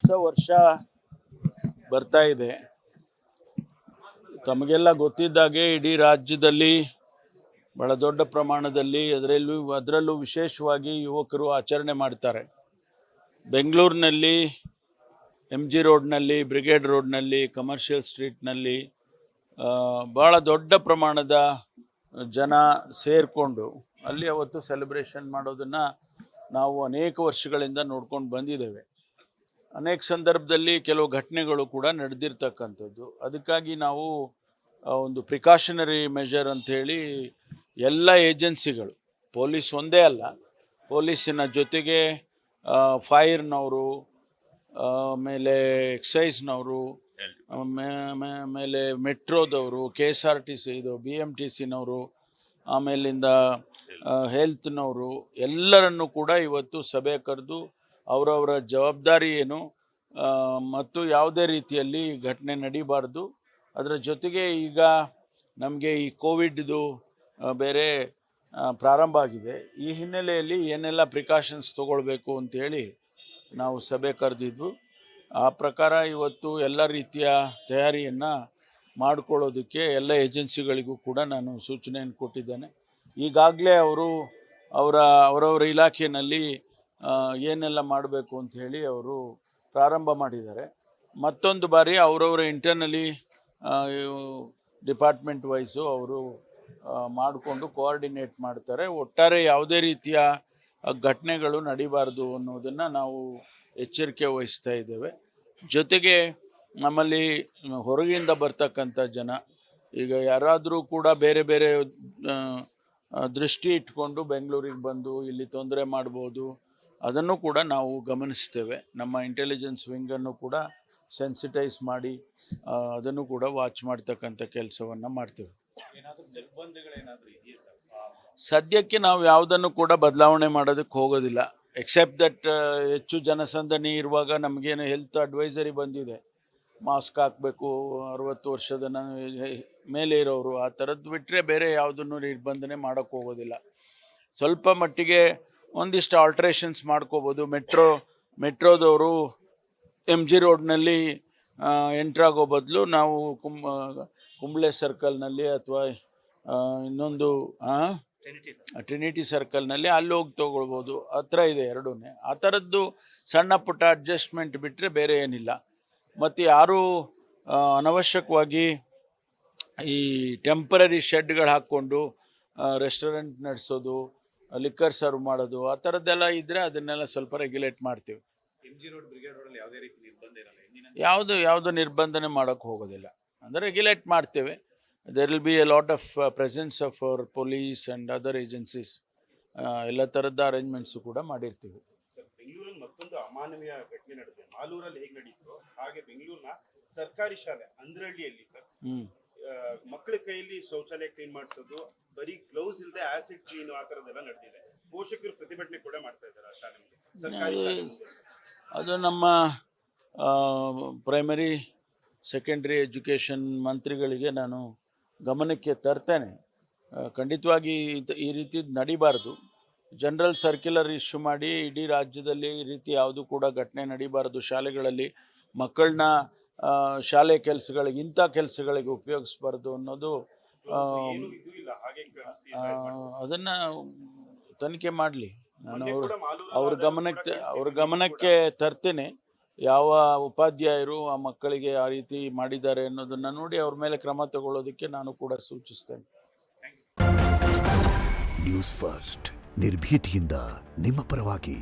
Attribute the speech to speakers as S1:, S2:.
S1: ಹೊಸ ವರ್ಷ ಬರ್ತಾ ಇದೆ. ತಮಗೆಲ್ಲ ಗೊತ್ತಿದ್ದಾಗೆ ಇಡೀ ರಾಜ್ಯದಲ್ಲಿ ಬಹಳ ದೊಡ್ಡ ಪ್ರಮಾಣದಲ್ಲಿ ಅದರಲ್ಲೂ ವಿಶೇಷವಾಗಿ ಯುವಕರು ಆಚರಣೆ ಮಾಡ್ತಾರೆ. ಬೆಂಗಳೂರಿನಲ್ಲಿ MG ರೋಡ್ನಲ್ಲಿ, ಬ್ರಿಗೇಡ್ ರೋಡ್ನಲ್ಲಿ, ಕಮರ್ಷಿಯಲ್ ಸ್ಟ್ರೀಟ್ನಲ್ಲಿ ಭಾಳ ದೊಡ್ಡ ಪ್ರಮಾಣದ ಜನ ಸೇರಿಕೊಂಡು ಅಲ್ಲಿ ಅವತ್ತು ಸೆಲೆಬ್ರೇಷನ್ ಮಾಡೋದನ್ನು ನಾವು ಅನೇಕ ವರ್ಷಗಳಿಂದ ನೋಡ್ಕೊಂಡು ಬಂದಿದ್ದೇವೆ. ಅನೇಕ ಸಂದರ್ಭದಲ್ಲಿ ಕೆಲವು ಘಟನೆಗಳು ಕೂಡ ನಡೆದಿರ್ತಕ್ಕಂಥದ್ದು. ಅದಕ್ಕಾಗಿ ನಾವು ಒಂದು ಪ್ರಿಕಾಷನರಿ ಮೆಷರ್ ಅಂಥೇಳಿ ಎಲ್ಲ ಏಜೆನ್ಸಿಗಳು, ಪೊಲೀಸ್ ಒಂದೇ ಅಲ್ಲ, ಪೊಲೀಸಿನ ಜೊತೆಗೆ ಫೈರ್ನವರು, ಆಮೇಲೆ ಎಕ್ಸೈಸ್ನವರು, ಆಮೇಲೆ ಮೆಟ್ರೋದವರು, KSRTC ಇದು BMTCನವರು, ಆಮೇಲಿಂದ ಹೆಲ್ತ್ನವರು ಎಲ್ಲರನ್ನು ಕೂಡ ಇವತ್ತು ಸಭೆ ಕರೆದು ಅವರವರ ಜವಾಬ್ದಾರಿ ಏನು ಮತ್ತು ಯಾವುದೇ ರೀತಿಯಲ್ಲಿ ಘಟನೆ ನಡೀಬಾರ್ದು. ಅದರ ಜೊತೆಗೆ ಈಗ ನಮಗೆ ಈ ಕೋವಿಡ್ದು ಬೇರೆ ಪ್ರಾರಂಭ ಆಗಿದೆ. ಈ ಹಿನ್ನೆಲೆಯಲ್ಲಿ ಏನೆಲ್ಲ ಪ್ರಿಕಾಷನ್ಸ್ ತೊಗೊಳ್ಬೇಕು ಅಂಥೇಳಿ ನಾವು ಸಭೆ ಕರೆದಿದ್ವು. ಆ ಪ್ರಕಾರ ಇವತ್ತು ಎಲ್ಲ ರೀತಿಯ ತಯಾರಿಯನ್ನು ಮಾಡಿಕೊಳ್ಳೋದಕ್ಕೆ ಎಲ್ಲ ಏಜೆನ್ಸಿಗಳಿಗೂ ಕೂಡ ನಾನು ಸೂಚನೆಯನ್ನು ಕೊಟ್ಟಿದ್ದೇನೆ. ಈಗಾಗಲೇ ಅವರವರ ಇಲಾಖೆಯಲ್ಲಿ ಏನೆಲ್ಲ ಮಾಡಬೇಕು ಅಂತ ಹೇಳಿ ಅವರು ಪ್ರಾರಂಭ ಮಾಡಿದ್ದಾರೆ. ಮತ್ತೊಂದು ಬಾರಿ ಅವರವರ ಇಂಟರ್ನಲಿ ಡಿಪಾರ್ಟ್ಮೆಂಟ್ ವೈಸು ಅವರು ಮಾಡಿಕೊಂಡು ಕೋಆರ್ಡಿನೇಟ್ ಮಾಡ್ತಾರೆ. ಒಟ್ಟಾರೆ ಯಾವುದೇ ರೀತಿಯ ಘಟನೆಗಳು ನಡೀಬಾರ್ದು ಅನ್ನೋದನ್ನು ನಾವು ಎಚ್ಚರಿಕೆ ವಹಿಸ್ತಾ ಇದ್ದೇವೆ. ಜೊತೆಗೆ ನಮ್ಮಲ್ಲಿ ಹೊರಗಿಂದ ಬರ್ತಕ್ಕಂಥ ಜನ, ಈಗ ಯಾರಾದರೂ ಕೂಡ ಬೇರೆ ಬೇರೆ ದೃಷ್ಟಿ ಇಟ್ಕೊಂಡು ಬೆಂಗಳೂರಿಗೆ ಬಂದು ಇಲ್ಲಿ ತೊಂದರೆ ಮಾಡ್ಬೋದು, ಅದನ್ನು ಕೂಡ ನಾವು ಗಮನಿಸ್ತೇವೆ. ನಮ್ಮ ಇಂಟೆಲಿಜೆನ್ಸ್ ವಿಂಗನ್ನು ಕೂಡ ಸೆನ್ಸಿಟೈಸ್ ಮಾಡಿ ಅದನ್ನು ಕೂಡ ವಾಚ್ ಮಾಡ್ತಕ್ಕಂಥ ಕೆಲಸವನ್ನು ಮಾಡ್ತೇವೆ. ಸದ್ಯಕ್ಕೆ ನಾವು ಯಾವುದನ್ನು ಕೂಡ ಬದಲಾವಣೆ ಮಾಡೋದಕ್ಕೆ ಹೋಗೋದಿಲ್ಲ. ಎಕ್ಸೆಪ್ಟ್ ದಟ್ ಹೆಚ್ಚು ಜನಸಂದಣಿ ಇರುವಾಗ ನಮಗೇನು ಹೆಲ್ತ್ ಅಡ್ವೈಸರಿ ಬಂದಿದೆ, ಮಾಸ್ಕ್ ಹಾಕಬೇಕು, 60 ವರ್ಷದ ಮೇಲೆ ಇರೋರು, ಆ ಥರದ್ದು ಬಿಟ್ಟರೆ ಬೇರೆ ಯಾವುದನ್ನು ನಿರ್ಬಂಧನೆ ಮಾಡೋಕ್ಕೆ ಹೋಗೋದಿಲ್ಲ. ಸ್ವಲ್ಪ ಮಟ್ಟಿಗೆ ಒಂದಿಷ್ಟು ಆಲ್ಟ್ರೇಷನ್ಸ್ ಮಾಡ್ಕೋಬೋದು. ಮೆಟ್ರೋದವರು MG ರೋಡ್ನಲ್ಲಿ ಎಂಟ್ರಾಗೋ ಬದಲು ನಾವು ಕುಂಬ್ಳೆ ಸರ್ಕಲ್ನಲ್ಲಿ ಅಥವಾ ಇನ್ನೊಂದು ಟ್ರಿನಿಟಿ ಸರ್ಕಲ್ನಲ್ಲಿ ಅಲ್ಲಿ ಹೋಗಿ ತೊಗೊಳ್ಬೋದು. ಹತ್ರ ಇದೆ ಎರಡೂ. ಆ ಥರದ್ದು ಸಣ್ಣ ಪುಟ್ಟ ಅಡ್ಜಸ್ಟ್ಮೆಂಟ್ ಬಿಟ್ಟರೆ ಬೇರೆ ಏನಿಲ್ಲ. ಮತ್ತು ಯಾರೂ ಅನವಶ್ಯಕವಾಗಿ ಈ ಟೆಂಪರರಿ ಶೆಡ್ಗಳು ಹಾಕ್ಕೊಂಡು ರೆಸ್ಟೋರೆಂಟ್ ನಡೆಸೋದು, ಲಿಕ್ಕರ್ ಸರ್ವ್ ಮಾಡೋದು, ಆ ಥರದ್ದೆಲ್ಲ ಇದ್ದರೆ ಅದನ್ನೆಲ್ಲ ಸ್ವಲ್ಪ ರೆಗ್ಯುಲೇಟ್ ಮಾಡ್ತೀವಿ. ಯಾವುದು ನಿರ್ಬಂಧನೆ ಮಾಡೋಕ್ಕೆ ಹೋಗೋದಿಲ್ಲ, ಅಂದರೆ ರೆಗ್ಯುಲೇಟ್ ಮಾಡ್ತೇವೆ. There will be a lot of presence of our police and other agencies. ಎಲ್ಲ ಥರದ ಅರೇಂಜ್ಮೆಂಟ್ಸು ಕೂಡ ಮಾಡಿರ್ತೀವಿ.
S2: ಬೆಂಗಳೂರಲ್ಲಿ ಮತ್ತೊಂದು ಅಮಾನವೀಯ ಘಟನೆ ನಡೆದಿದೆ. ಮಾಲೂರಲ್ಲಿ ಹೇಗೆ ನಡೀತು ಹಾಗೆ ಬೆಂಗಳೂರಿನ ಸರ್ಕಾರಿ ಶಾಲೆ ಅಂದ್ರಹಳ್ಳಿಯಲ್ಲಿ ಸರ್ ಮಕ್ಕಳ ಕೈಯಲ್ಲಿ ಶೌಚಾಲಯ ಕ್ಲೀನ್ ಮಾಡಿಸೋದು, ಬರೀ ಗ್ಲೌಸ್ ಇಲ್ಲದೆ ಆಸಿಡ್ ಕ್ಲೀನ್ ಆ ಥರದ್ದೆಲ್ಲ ನಡೆದಿದೆ. ಪೋಷಕರು ಪ್ರತಿಭಟನೆ ಕೂಡ ಮಾಡ್ತಾ ಇದ್ದಾರೆ ಆ ಶಾಲೆಗೆ.
S1: ಅದು ನಮ್ಮ ಪ್ರೈಮರಿ ಸೆಕೆಂಡ್ರಿ ಎಜುಕೇಷನ್ ಮಂತ್ರಿಗಳಿಗೆ ನಾನು ಗಮನಕ್ಕೆ ತರ್ತೇನೆ. ಖಂಡಿತವಾಗಿ ಈ ರೀತಿ ನಡಿಬಾರ್ದು. ಜನರಲ್ ಸರ್ಕ್ಯುಲರ್ ಇಶ್ಯೂ ಮಾಡಿ ಇಡೀ ರಾಜ್ಯದಲ್ಲಿ ಈ ರೀತಿ ಯಾವುದು ಕೂಡ ಘಟನೆ ನಡಿಬಾರ್ದು. ಶಾಲೆಗಳಲ್ಲಿ ಮಕ್ಕಳನ್ನ ಶಾಲೆ ಕೆಲಸಗಳಿಗೆ, ಇಂಥ ಕೆಲಸಗಳಿಗೆ ಉಪಯೋಗಿಸ್ಬಾರ್ದು ಅನ್ನೋದು, ಅದನ್ನು ತನಿಖೆ ಮಾಡಲಿ. ನಾನು ಅವ್ರ ಗಮನಕ್ಕೆ ತರ್ತೇನೆ. ಯಾವ ಉಪಾಧ್ಯಾಯರು ಆ ಮಕ್ಕಳಿಗೆ ಆ ರೀತಿ ಮಾಡಿದ್ದಾರೆ ಅನ್ನೋದನ್ನು ನೋಡಿ ಅವ್ರ ಮೇಲೆ ಕ್ರಮ ತಗೊಳ್ಳೋದಕ್ಕೆ ನಾನು ಕೂಡ ಸೂಚಿಸ್ತೇನೆ.
S3: ನ್ಯೂಸ್ ಫಸ್ಟ್, ನಿರ್ಭೀತಿಯಿಂದ ನಿಮ್ಮ ಪರವಾಗಿ.